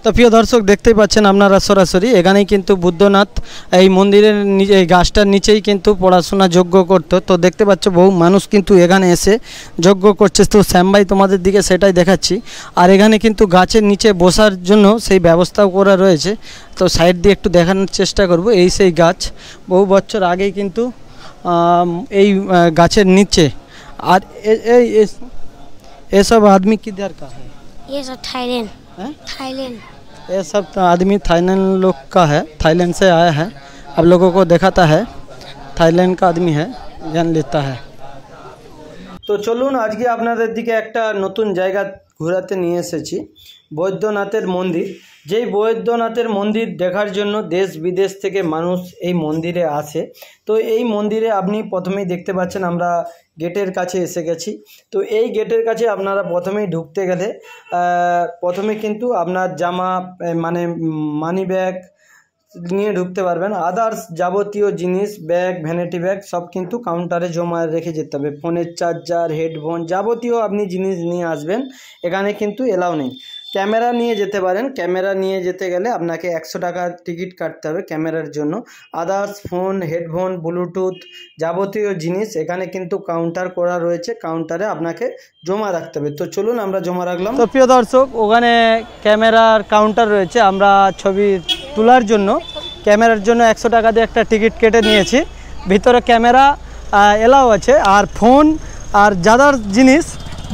তো প্রিয় দর্শক দেখতেই পাচ্ছেন আপনারা সরাসরি এখানেই কিন্তু বুদ্ধনাথ এই মন্দিরের নিচে এই গাছটার নিচেই কিন্তু পড়াশোনা যজ্ঞ করতো। তো দেখতে পাচ্ছ বহু মানুষ কিন্তু এখানে এসে যজ্ঞ করছে। তো শ্যাম ভাই তোমাদের দিকে সেটাই দেখাচ্ছি। আর এখানে কিন্তু গাছের নিচে বসার জন্য সেই ব্যবস্থাও করা রয়েছে। তো সাইড দিয়ে একটু দেখানোর চেষ্টা করব। এই সেই গাছ বহু বছর আগেই কিন্তু এই গাছের নিচে। আর ये सब आदमी किधर का है? ये सब थाईलैंड। थाईलैंड ये सब आदमी थाईलैंड लोग का है, थाईलैंड से आया है। आप लोगों को दिखाता है थाईलैंड का आदमी है, जान लेता है। তো চলুন আজকে আপনাদের দিকে একটা নতুন জায়গা ঘোরাতে নিয়ে এসেছি, বৈদ্যনাথের মন্দির। যেই বৈদ্যনাথের মন্দির দেখার জন্য দেশ বিদেশ থেকে মানুষ এই মন্দিরে আসে। তো এই মন্দিরে আপনি প্রথমেই দেখতে পাচ্ছেন আমরা গেটের কাছে এসে গেছি। তো এই গেটের কাছে আপনারা প্রথমেই ঢুকতে গেলে প্রথমে কিন্তু আপনার জামা মানে মানি ব্যাগ নিয়ে ঢুকতে পারবেন। আদার্স যাবতীয় জিনিস ব্যাগ ভ্যানিটি ব্যাগ সব কিন্তু কাউন্টারে জমা রেখে যেতে হবে। ফোনের চার্জার হেডফোন যাবতীয় আপনি জিনিস নিয়ে আসবেন, এখানে কিন্তু এলাও নেই। ক্যামেরা নিয়ে যেতে পারেন, ক্যামেরা নিয়ে যেতে গেলে আপনাকে 100 টাকার টিকিট কাটতে হবে ক্যামেরার জন্য। আদার্স ফোন হেডফোন ব্লুটুথ যাবতীয় জিনিস এখানে কিন্তু কাউন্টার করা রয়েছে, কাউন্টারে আপনাকে জমা রাখতে হবে। তো চলুন আমরা জমা রাখলাম। তো প্রিয় দর্শক ওখানে ক্যামেরার কাউন্টার রয়েছে, আমরা ছবি তোলার জন্য ক্যামেরার জন্য 100 টাকা দিয়ে একটা টিকিট কেটে নিয়েছি। ভিতরে ক্যামেরা এলাও আছে, আর ফোন আর যাদার জিনিস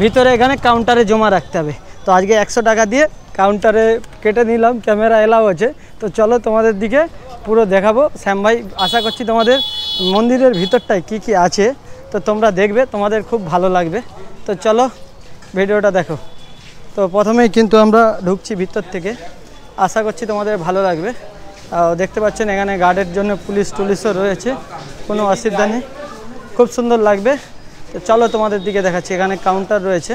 ভিতরে এখানে কাউন্টারে জমা রাখতে হবে। তো আজকে 100 টাকা দিয়ে কাউন্টারে কেটে নিলাম, ক্যামেরা এলাও আছে। তো চলো তোমাদের দিকে পুরো দেখাবো। শ্যাম ভাই আশা করছি তোমাদের মন্দিরের ভিতরটায় কি কি আছে তো তোমরা দেখবে, তোমাদের খুব ভালো লাগবে। তো চলো ভিডিওটা দেখো। তো প্রথমেই কিন্তু আমরা ঢুকছি ভিতর থেকে, আশা করছি তোমাদের ভালো লাগবে। দেখতে পাচ্ছেন এখানে গার্ডের জন্য পুলিশ টুলিশও রয়েছে, কোনো অসুবিধা নেই, খুব সুন্দর লাগবে। তো চলো তোমাদের দিকে দেখাচ্ছি। এখানে কাউন্টার রয়েছে,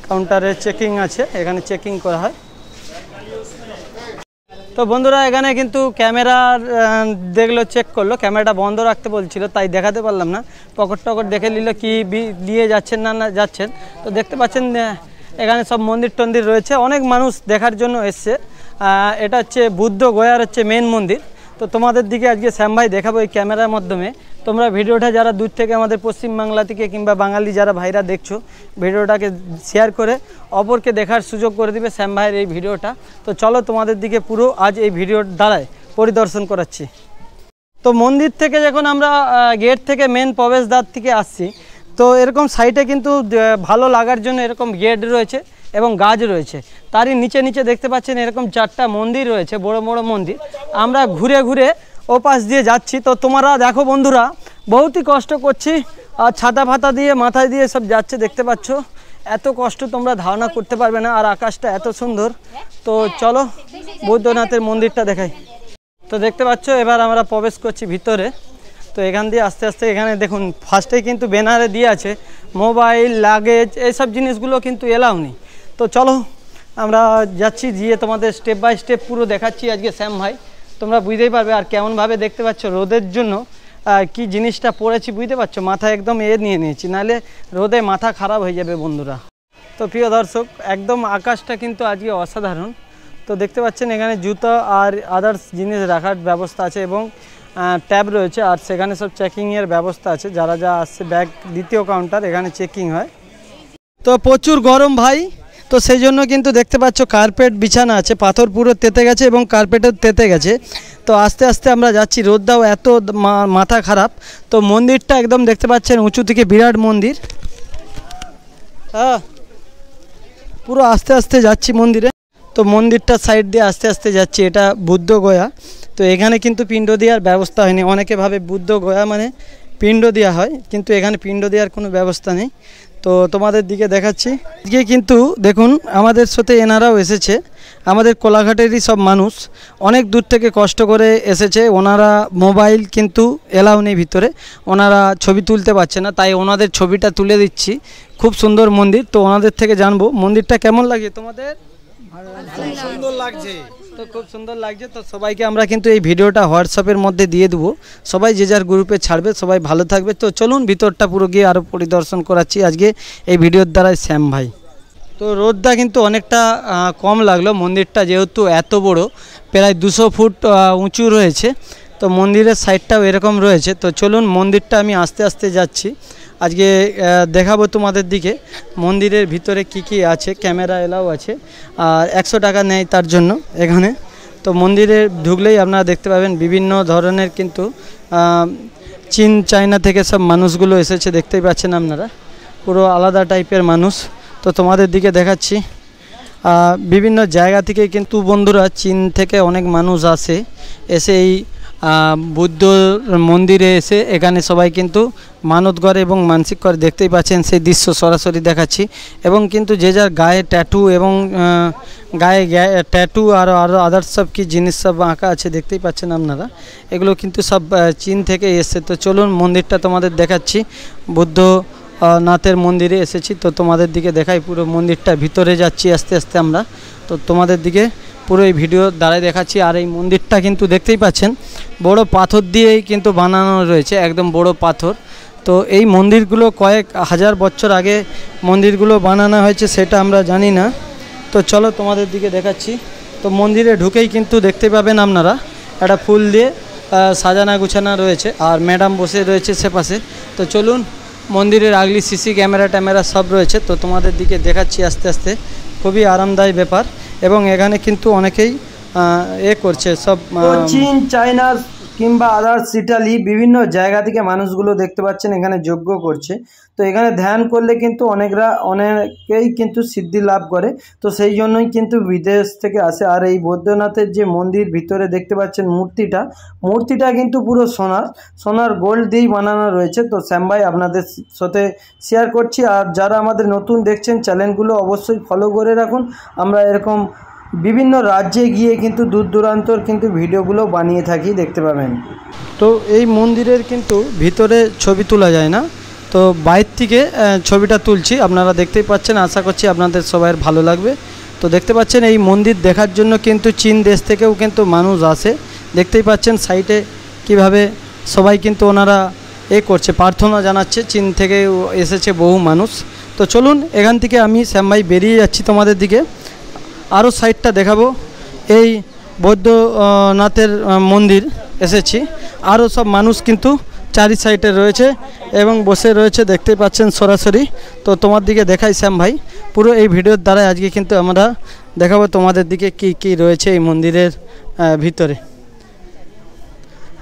কাউন্টারে চেকিং আছে, এখানে চেকিং করা হয়। তো বন্ধুরা এখানে কিন্তু ক্যামেরার দেখলো, চেক করলো, ক্যামেরাটা বন্ধ রাখতে বলছিল তাই দেখাতে পারলাম না। পকেট টকেট দেখে নিল কি নিয়ে যাচ্ছেন না যাচ্ছেন। তো দেখতে পাচ্ছেন এখানে সব মন্দির টন্দির রয়েছে, অনেক মানুষ দেখার জন্য এসছে। এটা হচ্ছে বুদ্ধ গয়ার হচ্ছে মেন মন্দির। তো তোমাদের দিকে আজকে শ্যাম ভাই দেখাবো এই ক্যামেরার মাধ্যমে। তোমরা ভিডিওটা যারা দূর থেকে আমাদের পশ্চিমবাংলা থেকে কিংবা বাঙালি যারা ভাইরা দেখছো ভিডিওটাকে শেয়ার করে অপরকে দেখার সুযোগ করে দিবে শ্যাম ভাইয়ের এই ভিডিওটা। তো চলো তোমাদের দিকে পুরো আজ এই ভিডিওর দ্বারায় পরিদর্শন করাচ্ছি। তো মন্দির থেকে যখন আমরা গেট থেকে মেন প্রবেশদ্বার থেকে আসছি, তো এরকম সাইডে কিন্তু ভালো লাগার জন্য এরকম গেট রয়েছে এবং গাছ রয়েছে। তারই নিচে নিচে দেখতে পাচ্ছেন এরকম 4টা মন্দির রয়েছে, বড় বড় মন্দির। আমরা ঘুরে ঘুরে ও পাশ দিয়ে যাচ্ছি। তো তোমরা দেখো বন্ধুরা, বহুতই কষ্ট করছি, আর ছাতা ফাতা দিয়ে মাথায় দিয়ে সব যাচ্ছে, দেখতে পাচ্ছ। এত কষ্ট তোমরা ধারণা করতে পারবে না, আর আকাশটা এত সুন্দর। তো চলো বৈদ্যনাথের মন্দিরটা দেখাই। তো দেখতে পাচ্ছ এবার আমরা প্রবেশ করছি ভিতরে। তো এখান দিয়ে আস্তে আস্তে এখানে দেখুন ফার্স্টেই কিন্তু ব্যানারে দিয়ে আছে মোবাইল লাগেজ এইসব জিনিসগুলো কিন্তু এলাও নেই। তো চলো আমরা যাচ্ছি, গিয়ে তোমাদের স্টেপ বাই স্টেপ পুরো দেখাচ্ছি আজকে শ্যাম ভাই। তোমরা বুঝতেই পারবে আর কেমনভাবে দেখতে পাচ্ছ রোদের জন্য কি জিনিসটা পরেছি বুঝতে পারছো, মাথা একদম নিয়ে নিয়েছি, নাহলে রোদে মাথা খারাপ হয়ে যাবে বন্ধুরা। তো প্রিয় দর্শক একদম আকাশটা কিন্তু আজকে অসাধারণ। তো দেখতে পাচ্ছেন এখানে জুতো আর আদার্স জিনিস রাখার ব্যবস্থা আছে এবং ট্যাব রয়েছে, আর সেখানে সব চেকিংয়ের ব্যবস্থা আছে। যারা যা আসছে ব্যাগ দ্বিতীয় কাউন্টার, এখানে চেকিং হয়। তো প্রচুর গরম ভাই, তো সেই জন্য কিন্তু দেখতে পাচ্ছ কার্পেট বিছানা আছে, পাথর পুরো তেতে গেছে এবং কার্পেটও তেতে গেছে। তো আস্তে আস্তে আমরা যাচ্ছি, রোদটাও এত মাথা খারাপ। তো মন্দিরটা একদম দেখতে পাচ্ছেন উঁচু থেকে বিরাট মন্দির। হ্যাঁ পুরো আস্তে আস্তে যাচ্ছি মন্দিরে। তো মন্দিরটা সাইড দিয়ে আস্তে আস্তে যাচ্ছি, এটা বুদ্ধ গয়া। তো এখানে কিন্তু পিণ্ড দেওয়ার ব্যবস্থা হয়নি, অনেকে ভাবে বুদ্ধ গয়া মানে পিণ্ড দেওয়া হয়, কিন্তু এখানে পিণ্ড দেওয়ার কোনো ব্যবস্থা নেই। তো তোমাদের দিকে দেখাচ্ছি। আজকে কিন্তু দেখুন আমাদের সাথে এনারাও এসেছে, আমাদের কোলাঘাটেরই সব মানুষ, অনেক দূর থেকে কষ্ট করে এসেছে। ওনারা মোবাইল কিন্তু এলাও নেই ভিতরে, ওনারা ছবি তুলতে পারছে না, তাই ওনাদের ছবিটা তুলে দিচ্ছি। খুব সুন্দর মন্দির। তো ওনাদের থেকে জানবো মন্দিরটা কেমন লাগে তোমাদের। সুন্দর লাগছে, তো খুব সুন্দর লাগছে। তো সবাইকে আমরা কিন্তু এই ভিডিওটা হোয়াটসঅ্যাপের মধ্যে দিয়ে দেবো, সবাই যে যার গ্রুপে ছাড়বে, সবাই ভালো থাকবে। তো চলুন ভিতরটা পুরো গিয়ে আরও পরিদর্শন করাচ্ছি আজকে এই ভিডিওর দ্বারাই শ্যাম ভাই। তো রোদটা কিন্তু অনেকটা কম লাগলো, মন্দিরটা যেহেতু এত বড় প্রায় 200 ফুট উঁচু রয়েছে, তো মন্দিরের সাইডটাও এরকম রয়েছে। তো চলুন মন্দিরটা আমি আস্তে আস্তে যাচ্ছি, আজকে দেখাবো তোমাদের দিকে মন্দিরের ভিতরে কি কি আছে। ক্যামেরা এলাও আছে আর 100 টাকা নেয় তার জন্য এখানে। তো মন্দিরে ঢুকলেই আপনারা দেখতে পাবেন বিভিন্ন ধরনের কিন্তু চীন চায়না থেকে সব মানুষগুলো এসেছে, দেখতেই পাচ্ছেন আপনারা, পুরো আলাদা টাইপের মানুষ। তো তোমাদের দিকে দেখাচ্ছি বিভিন্ন জায়গা থেকে কিন্তু বন্ধুরা চীন থেকে অনেক মানুষ এসে এই বুদ্ধ মন্দিরে এসে এখানে সবাই কিন্তু মানত করে এবং মানসিক করে। দেখতেই পাচ্ছেন সেই দৃশ্য সরাসরি দেখাচ্ছি। এবং কিন্তু যে যার গায়ে ট্যাটু এবং গায়ে ট্যাটু আর আরও আদার্স সব কি জিনিস সব আঁকা আছে, দেখতেই পাচ্ছেন আপনারা, এগুলো কিন্তু সব চীন থেকে এসছে। তো চলুন মন্দিরটা তোমাদের দেখাচ্ছি, বুদ্ধ নাথের মন্দিরে এসেছি। তো তোমাদের দিকে দেখাই, পুরো মন্দিরটা ভিতরে যাচ্ছি আস্তে আস্তে আমরা। তো তোমাদের দিকে পুরো এই ভিডিও দ্বারাই দেখাচ্ছি। আর এই মন্দিরটা কিন্তু দেখতেই পাচ্ছেন বড় পাথর দিয়েই কিন্তু বানানো রয়েছে, একদম বড় পাথর। তো এই মন্দিরগুলো কয়েক হাজার বছর আগে মন্দিরগুলো বানানো হয়েছে সেটা আমরা জানি না। তো চলো তোমাদের দিকে দেখাচ্ছি। তো মন্দিরে ঢুকেই কিন্তু দেখতে পাবেন আপনারা একটা ফুল দিয়ে সাজানা গুছানো রয়েছে আর ম্যাডাম বসে রয়েছে সে পাশে। তো চলুন, মন্দিরের আগলি সিসি ক্যামেরা ট্যামেরা সব রয়েছে, তো তোমাদের দিকে দেখাচ্ছি আস্তে আস্তে। খুবই আরামদায়ী ব্যাপার এবং এখানে কিন্তু অনেকেই করছে সব চীন চায়না কিংবা আদার্স ইটালি বিভিন্ন জায়গা থেকে মানুষগুলো দেখতে পাচ্ছেন এখানে যজ্ঞ করছে। তো এখানে ধ্যান করলে কিন্তু অনেকেই কিন্তু সিদ্ধি লাভ করে, তো সেই জন্যই কিন্তু বিদেশ থেকে আসে। আর এই বৈদ্যনাথের যে মন্দির ভিতরে দেখতে পাচ্ছেন মূর্তিটা কিন্তু পুরো সোনার গোল্ড দিয়েই বানানো রয়েছে। তো শ্যাম ভাই আপনাদের সাথে শেয়ার করছি। আর যারা আমাদের নতুন দেখছেন চ্যানেলগুলো অবশ্যই ফলো করে রাখুন, আমরা এরকম বিভিন্ন রাজ্যে গিয়ে কিন্তু দূর দূরান্তর কিন্তু ভিডিওগুলো বানিয়ে থাকি, দেখতে পাবেন। তো এই মন্দিরের কিন্তু ভিতরে ছবি তোলা যায় না, তো বাইরে থেকে ছবিটা তুলছি, আপনারা দেখতেই পাচ্ছেন। আশা করছি আপনাদের সবার ভালো লাগবে। তো দেখতে পাচ্ছেন এই মন্দির দেখার জন্য কিন্তু চীন দেশ থেকেও কিন্তু মানুষ আসে, দেখতেই পাচ্ছেন সাইটে কিভাবে সবাই কিন্তু ওনারা করছে, প্রার্থনা জানাচ্ছে। চীন থেকে এসেছে বহু মানুষ। তো চলুন এখান থেকে আমি শ্যাম ভাই বেরিয়ে যাচ্ছি, তোমাদের দিকে আরও সাইডটা দেখাবো। এই বৈদ্যনাথের মন্দির এসেছি, আরও সব মানুষ কিন্তু চারি সাইডে রয়েছে এবং বসে রয়েছে, দেখতেই পাচ্ছেন সরাসরি। তো তোমার দিকে দেখাই শ্যাম ভাই, পুরো এই ভিডিওর দ্বারা আজকে কিন্তু আমরা দেখাবো তোমাদের দিকে কি কি রয়েছে এই মন্দিরের ভিতরে।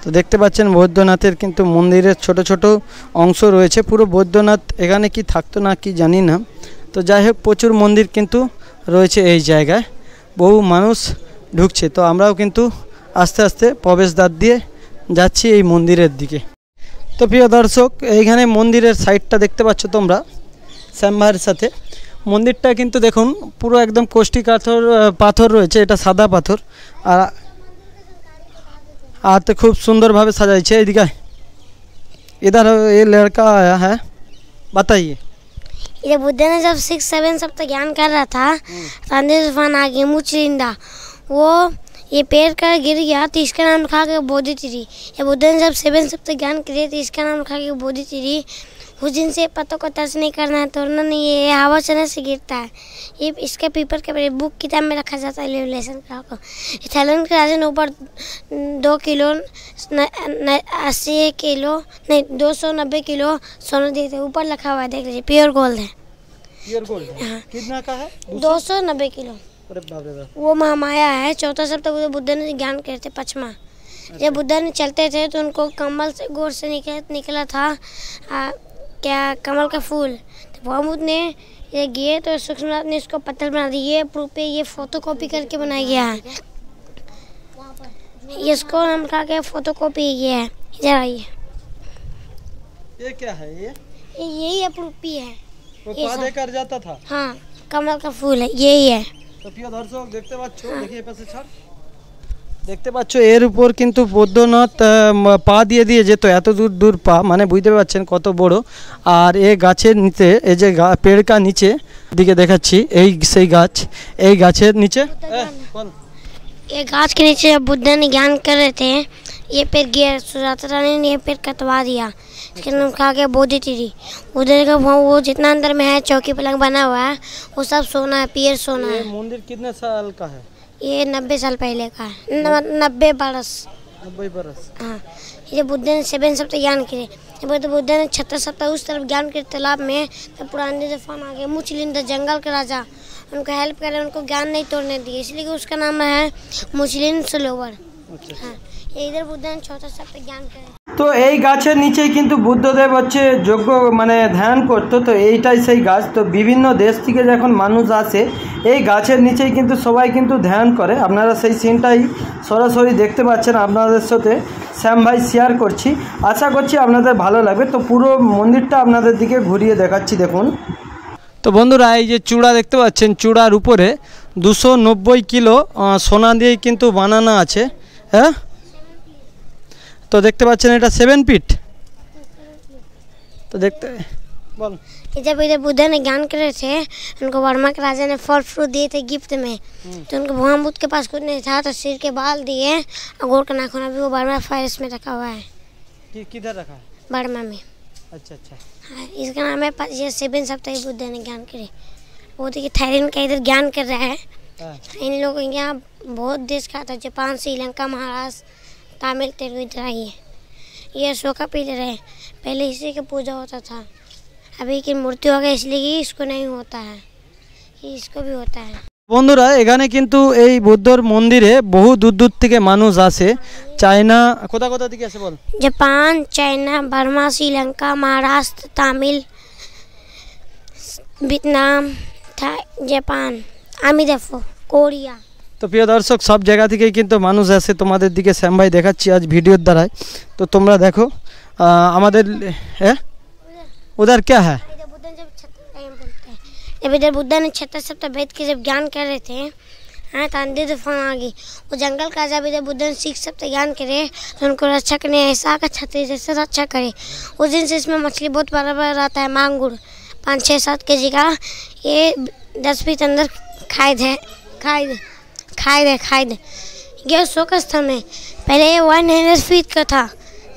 তো দেখতে পাচ্ছেন বৈদ্যনাথের কিন্তু মন্দিরের ছোট ছোট অংশ রয়েছে। পুরো বৈদ্যনাথ এখানে কি থাকতো না কি জানি না, তো যাই হোক প্রচুর মন্দির কিন্তু রয়েছে এই জায়গায়, বহু মানুষ ঢুকছে। তো আমরাও কিন্তু আস্তে আস্তে প্রবেশদ্বার দিয়ে যাচ্ছি এই মন্দিরের দিকে। তো প্রিয় দর্শক, এইখানে মন্দিরের সাইডটা দেখতে পাচ্ছ তোমরা শ্যাম ভাইয়ের সাথে। মন্দিরটা কিন্তু দেখুন পুরো একদম কোষ্ঠী পাথর রয়েছে, এটা সাদা পাথর। আর তো খুব সুন্দরভাবে সাজাইছে। এদিকে इधर ये लड़का आया है, बताइए। ये बुद्ध ने जब 6-7 सप्ताह ज्ञान कर रहा था, आंधी तूफान आ गया, मुचलिंदा वो ये पेड़ का गिर गया, तो इसका नाम रखा गया बोधिचिरी। ये बुद्ध ने जब 7 सप्ताह ज्ञान किए तो इसका नाम रखा गया बोधिचिरी। उस दिन से पत्तों को टच नहीं करना है, तोड़ना नहीं है, ये हवा चलने से गिरता है। ये इसके पेपर के बुक किताब में रखा जाता है लेसन को। थाईलैंड के राजा ने ऊपर 2 किलो 80 किलो नहीं 290 किलो सोना दिए थे, ऊपर लिखा हुआ है, देख लीजिए, प्योर गोल्ड है। प्योर गोल्ड कितना का है? 290 किलो। वो महामाया है। 14 सप्ताह बुद्ध ने ज्ञान करे थे, 5वां। जब बुद्ध ने चलते थे तो उनको कमल से गोर से निकला था क्या कमल का फूल। तो बहुत ने ये गए तो सूक्ष्मनाथ ने इसको पत्थर बना दिया। ये प्रूफ पे ये फोटो कॉपी करके बनाया गया है, इसको नाम रखा गया फोटो कॉपी। ये है, इधर आइए, ये क्या है? यही है, प्रूफ भी है। वो पादे कर जाता था। हाँ, कमल का फूल है, यही है। তো প্রিয় দর্শক দেখতে পাচ্ছ, দেখি এই পাশে ছাড়, দেখতে পাচ্ছ এর উপর কিন্তু বৈদ্যনাথ পা দিয়ে যেত, এত দূর পা, মানে বুঝতে পারছেন কত বড়। আর এই গাছের নিচে, এই যে পেড়কা নিচে দিকে দেখাচ্ছি, এই সেই গাছ, এই গাছের নিচে, ये गाछ के नीचे बुद्ध ने ज्ञान कर रहे थे, ये पेड़ गिर सुजाता रानी ने ये पेड़ कटवा दिया, लेकिन उनका आगे बोधी थी उधर का वो जितना अंदर में है चौकी पलंग बना हुआ है वो सब सोना है, पियर सोना है। मंदिर कितने साल का है? ये 90 साल पहले का है, 90 बरस। 90 बरस। हाँ, ये बुद्ध ने 7 सप्ताह ज्ञान करे, जब बुद्ध ने 76 सप्ताह उस तरफ ज्ञान करे तालाब में, तब पुराने तूफान आ गए। मुचलिंदा जंगल के राजा उनको हेल्प करे, उनको ज्ञान नहीं तोड़ने दिए, इसलिए उसका नाम है मुचलिन सरोवर। हाँ, ये इधर बुद्ध ने 64 सप्ताह ज्ञान करे। তো এই গাছের নিচেই কিন্তু বুদ্ধদেব হচ্ছে যজ্ঞ মানে ধ্যান করতো। তো এইটাই সেই গাছ। তো বিভিন্ন দেশ থেকে যখন মানুষ আসে এই গাছের নিচেই কিন্তু সবাই কিন্তু ধ্যান করে। আপনারা সেই সিনটাই সরাসরি দেখতে পাচ্ছেন, আপনাদের সাথে শ্যাম ভাই শেয়ার করছি। আশা করছি আপনাদের ভালো লাগবে। তো পুরো মন্দিরটা আপনাদের দিকে ঘুরিয়ে দেখাচ্ছি, দেখুন। তো বন্ধুরা এই যে চূড়া দেখতে পাচ্ছেন, চূড়ার উপরে 290 কিলো সোনা দিয়ে কিন্তু বানানো আছে। হ্যাঁ, तो देखते पाচ্ছেন এটা 7 फीट। तो देखते बोल, जब इधर बुद्ध ने ज्ञान करे थे, उनको वर्मा के राजा ने फल फ्रूट दिए थे गिफ्ट में, तो उनको भगवान बुद्ध के पास कुछ नहीं था, तो सिर के बाल दिए और गोर का नाखून अभी वो बर्मा फॉरेस्ट में रखा हुआ है। किधर रखा है? बर्मा में। अच्छा अच्छा। हाँ, इसका नाम है ये 7 सप्ताह बुद्ध ने ज्ञान करे। वो देखिए थाईलैंड का इधर ज्ञान कर रहा है। इन लोगों के यहाँ बहुत देश का था, जापान, श्रीलंका, महाराष्ट्र, तमिल, तेलुगु इधर आई है। ये अशोका पिलर है, पहले इसी की पूजा होता था, अभी की मूर्ति हो गया इसलिए इसको नहीं होता है, इसको भी होता है। বন্ধুরা এখানে কিন্তু এই বুদ্ধর মন্দিরে বহু দূর দূর থেকে মানুষ আসে। চায়না কোথা কোথা থেকে আসে বল? Japan, China, Burma, Sri Lanka, Maharashtra, Tamil, Vietnam, Japan, आमिदाफो, कोरिया। তো প্রিয় দর্শক সব জায়গা থেকেই কিন্তু মানুষ আসে। তোমাদের দিকে শ্যাম ভাই দেখাচ্ছি আজ ভিডিওর দ্বারায়। তো তোমরা দেখো আমাদের হ্যাঁ उधर क्या है? जब इधर बुद्ध ने 76 सप्ताह वेद के जब ज्ञान कर रहे थे, हाँ, तो आंधी तूफान आ गई। वो जंगल का जब इधर बुद्ध ने 6 सप्ताह ज्ञान करे, तो उनको रक्षा करने ऐसा का छतरी जैसे रक्षा करे। उस दिन से इसमें मछली बहुत बड़ा बड़ा रहता है, मांगुर 5-6-7 kg का। ये 10 फीट अंदर खाई दे ये शोक स्थल में पहले ये 100 फीट का था,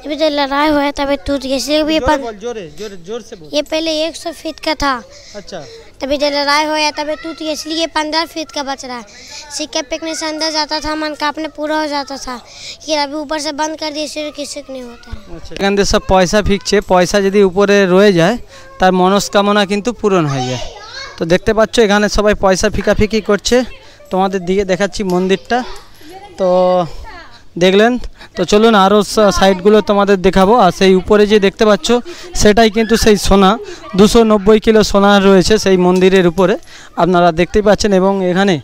जब इधर लड़ाई हुआ तब टूट गया, इसलिए भी जोर से बोल। ये पहले 100 फीट का था। अच्छा। तभी जब लड़ाई हुआ तब टूट गया, इसलिए 15 फीट का बच रहा है। सिक्के फेंकने से अंदर जाता था, मन कांपने पूरा हो जाता था, ये अभी ऊपर से बंद कर दिए, इसलिए किसी को नहीं होता है। अच्छा, এখানে সব পয়সা ফিকছে, পয়সা যদি উপরে রয়ে যায় তার মনস্কামনা কিন্তু পূরণ হয়ে যায়। তো দেখতে পাচ্ছ এখানে সবাই পয়সা ফিকাফিকি করছে। তোমাদের দিকে দেখাচ্ছি মন্দিরটা, তো দেখলেন। তো চলুন আরও সাইডগুলো তোমাদের দেখাবো। আর সেই উপরে যে দেখতে পাচ্ছ সেটাই কিন্তু সেই সোনা, 290 কিলো সোনা রয়েছে সেই মন্দিরের উপরে, আপনারা দেখতেই পাচ্ছেন। এবং এখানে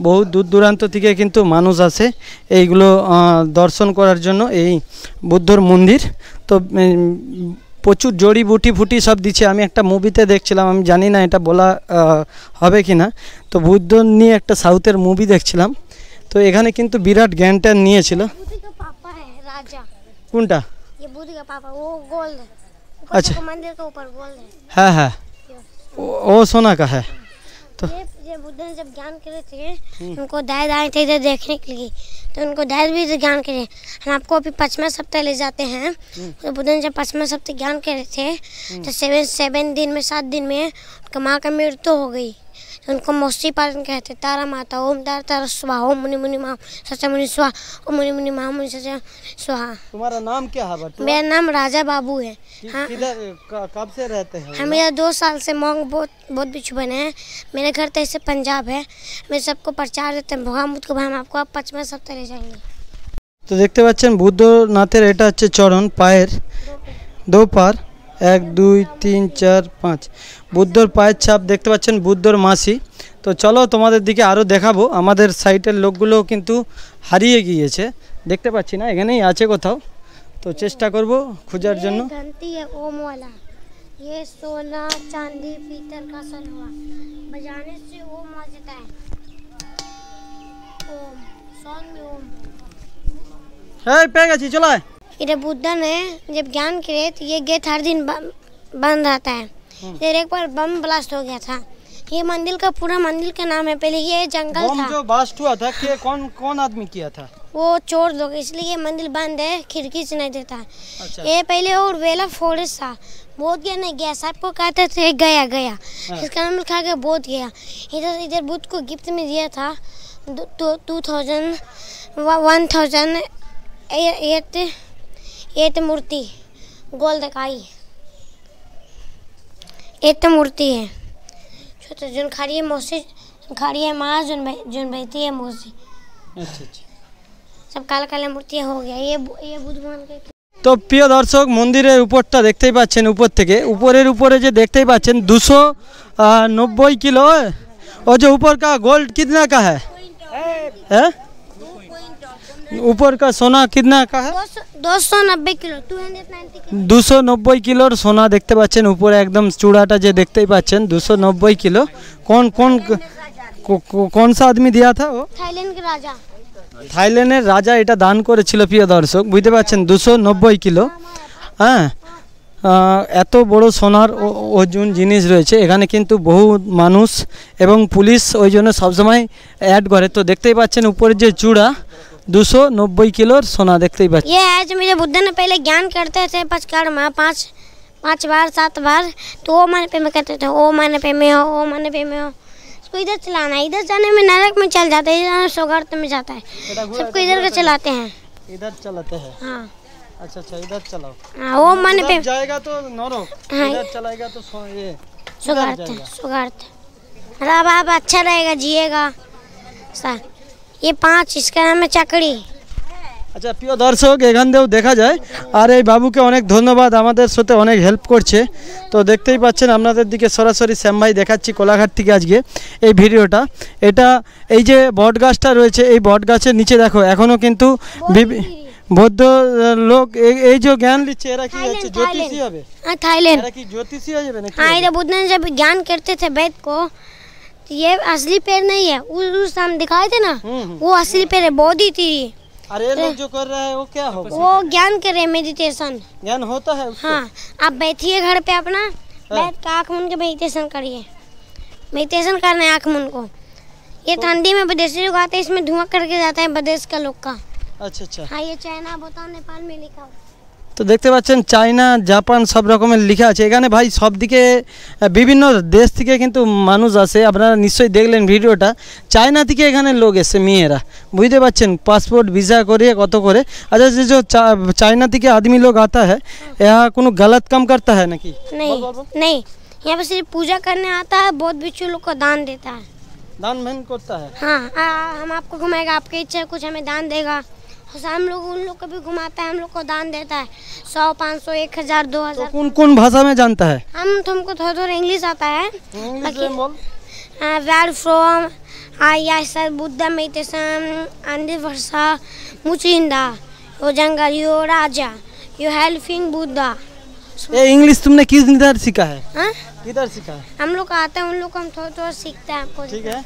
বহু দূর দূরান্ত থেকে কিন্তু মানুষ আসে এইগুলো দর্শন করার জন্য, এই বুদ্ধর মন্দির। তো প্রচুর জড়িবুটি ফুটি সব দিচ্ছে। আমি একটা মুভিতে দেখছিলাম, আমি জানি না এটা বলা হবে কি না, তো বুদ্ধ নিয়ে একটা সাউথের মুভি দেখছিলাম। তো এখানে কিন্তু বিরাট জ্ঞান ট্যান নিয়েছিল। কোনটা? ये बुद्ध का पापा, वो गोल्ड है। अच्छा, मंदिर के ऊपर गोल्ड है। हाँ हाँ, वो सोना का है। तो ये बुद्ध ने जब ज्ञान करे थे, उनको दाएं दाएं थे इधर देखने के लिए, तो उनको दाएं भी ज्ञान करे। हम आपको अभी 5वां सप्ताह ले जाते हैं। तो बुद्ध ने जब 5वां सप्ताह ज्ञान करे थे, तो 7 दिन में 7 दिन में उनका माँ का मृत्यु हो गई। तो उनको मौसी पालन कहते, तारा माता, ओम तारा तारा स्वाहा, ओम मुनि मुनि माम सचा मुनि स्वाहा, ओम मुनि मुनि माम मुनि सचा स्वाहा। तुम्हारा नाम क्या है बच्चा? मेरा नाम राजा बाबू है। हाँ, किधर कब से रहते हैं? हम इधर 2 साल से मोंग बहुत बिच्छू बने हैं। मेरे घर तो ऐसे पंजाब है। मैं सबको प्रचार देते हैं भगवान बुद्ध को। हम आपको 5वां सप्ताह ले जाएंगे। তো দেখতে পাচ্ছেন বুদ্ধনাথের এটা হচ্ছে চরণ, পায়ের দোপার 1 2 3 4 5 বুদ্ধর পায়ের ছাপ দেখতে পাচ্ছেন, বুদ্ধর মাসি। তো চলো তোমাদের দিকে আরও দেখাবো। আমাদের সাইটের লোকগুলো কিন্তু হারিয়ে গিয়েছে, দেখতে পাচ্ছি না, এখানেই আছে কোথাও। তো চেষ্টা করব খোঁজার জন্য। घंटी है ओम वाला, ये सोना चांदी पीतल का सलवा, बजाने से ओम आ जाता है। ओम सॉन्ग में ओम। এই পেয়ে গেছি, চলো। इधर बुद्ध ने जब ज्ञान करे तो ये गेट हर दिन बंद रहता है। फिर एक बार बम ब्लास्ट हो गया था। ये मंदिर का पूरा मंदिर का नाम है, पहले ये जंगल बम था। जो ब्लास्ट हुआ था कि कौन आदमी किया था? वो चोर लोग, इसलिए ये मंदिर बंद है, खिड़की से नहीं देता है। अच्छा। ये पहले और वेला फॉरेस्ट था, बहुत गया नहीं गया, सबको कहते थे गया गया, इसका नाम लिखा के बहुत गया। इधर इधर बुद्ध को गिफ्ट में दिया था 1008 मूर्ति गोल्ड काई, 8 मूर्ति है छोटे जोन खड़ी है मौसी, खड़ी है माँ जोन बैठी है मौसी। अच्छा। सब काला काला मूर्तियाँ हो गया। ये बुद्ध भगवान के। তো প্রিয় দর্শক, মন্দিরের উপরটা দেখতেই পাচ্ছেন, উপর থেকে উপরের উপরে যে দেখতেই পাচ্ছেন 290 किलो है। और जो ऊपर का गोल्ड कितना का है? ऊपर का सोना कितना का है? 290 किलो, 290 किलो। 290 किलोर सोना देखते पाচ্ছেন উপরে একদম চূড়াটা যে দেখতেই পাচ্ছেন 290 किलो। कौन सा आदमी दिया था वो? थाईलैंड के राजा। থাইল্যান্ডের রাজা এটা দান করেছিল প্রিয় দর্শক, বুঝতে পারছেন 290 কিলো। হ্যাঁ, এত বড় সোনার ওজন জিনিস রয়েছে এখানে, কিন্তু বহু মানুষ এবং পুলিশ ওই জন্য সবসময় অ্যাড করে। তো দেখতেই পাচ্ছেন উপরের যে চূড়া 290 কিলোর সোনা দেখতেই পাচ্ছেন। ये है जो मेरे बुद्ध ने पहले ज्ञान करते थे 5 काल में 5 बार 7 बार, तो वो माने पे में कहते थे, ओ माने पे में हो, ओ माने पे में हो। इसको इधर चलाना है, इधर जाने में नरक में चल जाता है, इधर सुगर्त में जाता है। सबको इधर का चलाते हैं। इधर चलाते हैं? हाँ। अच्छा, इधर चलाओ। हाँ, वो माने पे जाएगा तो नरक, इधर चलाएगा तो ये सुगर्त। अरे अब अच्छा रहेगा, जिएगा सर। ये 5, इसका नाम है चकड़ी। আচ্ছা প্রিয় দর্শক, এখান দিয়েও দেখা যায়। আর এই বাবুকে অনেক ধন্যবাদ, আমাদের সাথে অনেক হেল্প করছে। তো দেখতেই পাচ্ছেন আপনাদের দিকে সরাসরি শ্যাম ভাই দেখাচ্ছি কোলাঘাট থেকে আজকে এই ভিডিওটা। এটা এই যে বট গাছটা রয়েছে, এই বট গাছের নিচে দেখো এখনও কিন্তু বৌদ্ধ লোক এই যে জ্ঞান দিচ্ছে, এরা কি হচ্ছে জ্যোতিষী হবে? हाँ थाईलैंड। এরা কি জ্যোতিষী হয়ে যাবে নাকি? हाँ, इधर बुद्ध ने जब ज्ञान करते थे वेद को, तो ये असली पेड़ नहीं है, उस हम दिखाए थे ना, वो असली पेड़ है, बोधि थी। और ये लोग जो कर रहा है वो क्या होगा? वो ज्ञान करे, मेडिटेशन। ज्ञान होता है उसको? हाँ, आप बैठिए घर पे अपना, बैठ के आँख मूंद के मेडिटेशन करिए। मेडिटेशन करना है आँख मूंद को। ये ठंडी में विदेशी लोग आते हैं, इसमें धुआं करके जाता है विदेश का लोग का। अच्छा। हाँ, ये चाइना, भूटान, नेपाल में लिखा हुआ। তো দেখতে পাচ্ছেন চায়না, জাপান সব রকমের লেখা আছে এখানে। ভাই সব দিকে বিভিন্ন দেশ থেকে কিন্তু মানুষ আসে, আপনারা নিশ্চয়ই দেখলেন ভিডিওটা। চায়না থেকে এখানে লোক এসে, মেয়েরা, বুঝতে পারছেন, পাসপোর্ট ভিসা করে কত করে। अच्छा, जो चाइना থেকে आदमी लोग आता है, यहाँ কোনো गलत काम करता है ना कि नहीं, यहाँ पे सिर्फ पूजा करने आता है, बहुत बिच्छू लोग को दान देता है, दान मन करता है। हाँ, हम आपको घुमाएगा, आपकी इच्छा कुछ हमें दान देगा। हम लोग उन लोग को भी घुमाता है, हम लोग को दान देता है 100, 500, 1000, 2000। कौन भाषा में जानता है? तुमको थोड़ा इंग्लिश आता है? इंग्लिश में बोल। Where from I sir Buddha meditation under varsha Muchinda यो जंगल यो राजा यो हेल्पिंग बुद्धा। ये इंग्लिश तुमने किधर सीखा है? हाँ, किधर सीखा है? हम लोग आता है, उन लोग को हम थोड़ा सीखते हैं आपको। ठीक है।